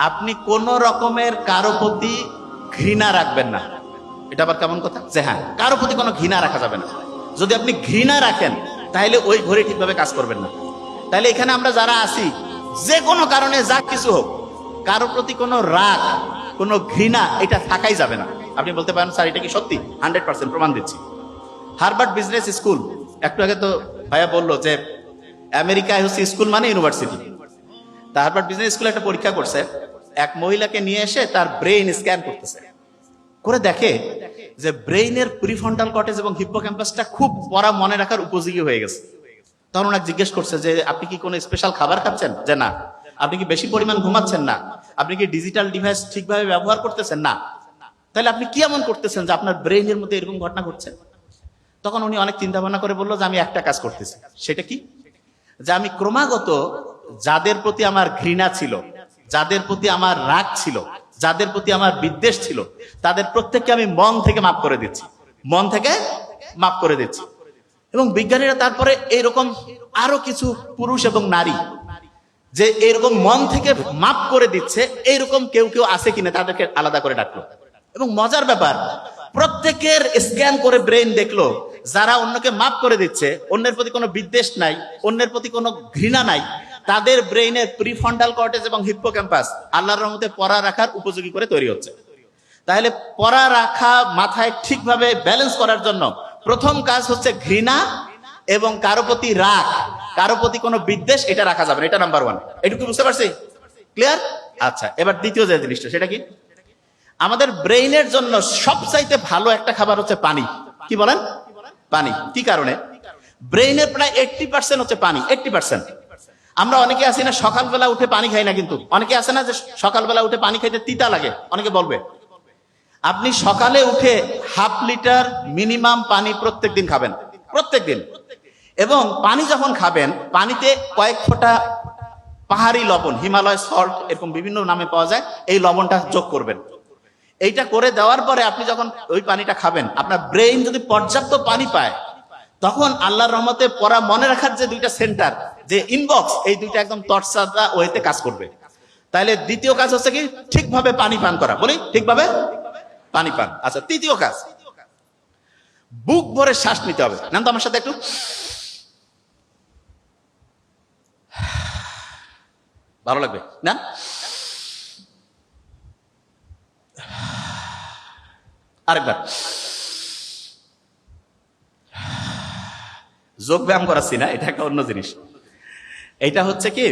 আপনি কোন রকমের কারো প্রতি ঘৃণা রাখবেন না। এটা আবার কেমন কথা যে হ্যাঁ কারো প্রতি কোনো ঘৃণা রাখা যাবে না। যদি আপনি ঘৃণা রাখেন তাহলে ওই ঘরে ঠিকভাবে কাজ করবেন না। তাহলে এখানে আমরা যারা আছি যে কোনো কারণে যা কিছু হোক কারো প্রতি কোনো রাগ কোনো ঘৃণা এটা থাকাই যাবে না। আপনি বলতে পারেন স্যার এটা কি সত্যি? 100% প্রমাণ দিচ্ছি। হার্ভার্ড বিজনেস স্কুল, একটু আগে তো ভাইয়া বললো যে আমেরিকায় হচ্ছে স্কুল মানে ইউনিভার্সিটি। তা হার্ভার্ড বিজনেস স্কুলে একটা পরীক্ষা করছে, এক মহিলাকে নিয়ে এসে তার ব্রেইন স্ক্যান করতেছে, করে দেখে যে ব্রেইনের প্রিফ্রন্টাল কর্টেক্স এবং হিপ্পোক্যাম্পাসটা খুব পড়া মনে রাখার উপযোগী হয়ে গেছে। তখন ওনাকে জিজ্ঞেস করছে যে আপনি কি কোনো স্পেশাল খাবার খাচ্ছেন? যে না। আপনি কি বেশি পরিমাণ ঘুমাচ্ছেন? না। আপনি কি ডিজিটাল ডিভাইস ঠিকভাবে ব্যবহার করতেছেন? না। তাহলে আপনি কি এমন করতেছেন যে আপনার ব্রেইনের মধ্যে এরকম ঘটনা ঘটছে? তখন উনি অনেক চিন্তা ভাবনা করে বললো যে আমি একটা কাজ করতেছি। সেটা কি? যে আমি ক্রমাগত যাদের প্রতি আমার ঘৃণা ছিল, যাদের প্রতি আমার রাগ ছিল, যাদের প্রতি আমার বিদ্বেষ ছিল, তাদের প্রত্যেককে আমি মন থেকে মাফ করে দিচ্ছি, মন থেকে মাফ করে দিচ্ছি। এবং বিজ্ঞানীরা তারপরে এইরকম আরো কিছু পুরুষ এবং নারী যে এরকম মন থেকে মাফ করে দিচ্ছে, এইরকম কেউ কেউ আছে কিনা তাদেরকে আলাদা করে ডাকলো। এবং মজার ব্যাপার, প্রত্যেকের স্ক্যান করে ব্রেন দেখলো যারা অন্যকে মাফ করে দিচ্ছে, অন্যের প্রতি কোনো বিদ্বেষ নাই, অন্যের প্রতি কোনো ঘৃণা নাই, তাদের ব্রেইনের প্রিফ্রন্টাল কর্টেক্স এবং হিপ্পোক্যাম্পাস আল্লাহর রহমতে পড়া রাখার উপযোগী করে তৈরি হচ্ছে। তাহলে পড়া রাখা মাথায় ঠিকভাবে ব্যালেন্স করার জন্য প্রথম কাজ হচ্ছে ঘৃণা এবং কারো প্রতি রাগ, কারো প্রতি কোনো বিদ্বেষ এটা রাখা যাবে না। এটা নাম্বার 1। এটুকু বুঝতে পারছি? ক্লিয়ার? আচ্ছা, এবার দ্বিতীয় যে জিনিসটা সেটা কি? আমাদের ব্রেইনের জন্য সবচাইতে ভালো একটা খাবার হচ্ছে পানি। কি বলেন? পানি। কি কারণে? ব্রেইনের প্রায় 80% হচ্ছে পানি। 80%। আমরা অনেকে আছি না সকালবেলা উঠে পানি খাই না, কিন্তু অনেকে আছে না যে সকালবেলা উঠে পানি খাইতে তিতা লাগে। অনেকে বলবে আপনি সকালে উঠে হাফ লিটার মিনিমাম পানি প্রত্যেক দিন খাবেন, প্রত্যেক দিন। এবং পানি যখন খাবেন পানিতে কয়েক ফোঁটা পাহাড়ি লবণ, হিমালয় সল্ট এরকম বিভিন্ন নামে পাওয়া যায়, এই লবণটা যোগ করবেন। এইটা করে দেওয়ার পরে আপনি যখন ওই পানিটা খাবেন, আপনার ব্রেইন যদি পর্যাপ্ত পানি পায় তখন আল্লাহর রহমতে পড়া মনে রাখার যে দুইটা সেন্টার, যে ইনবক্স, এই দুইটা একদম তরসাদা ওয়েতে কাজ করবে। তাহলে দ্বিতীয় কাজ হচ্ছে কি? ঠিকভাবে পানি পান করা। বলি ঠিকভাবে পানি পান। আচ্ছা, তৃতীয় কাজ বুক ভরে শ্বাস নিতে হবে। নেন তো আমার সাথে একটু। ভালো লাগবে না? আরেকবার। যোগ ব্যায়াম করাচ্ছি না, এটা একটা অন্য জিনিস। এটা হচ্ছে কি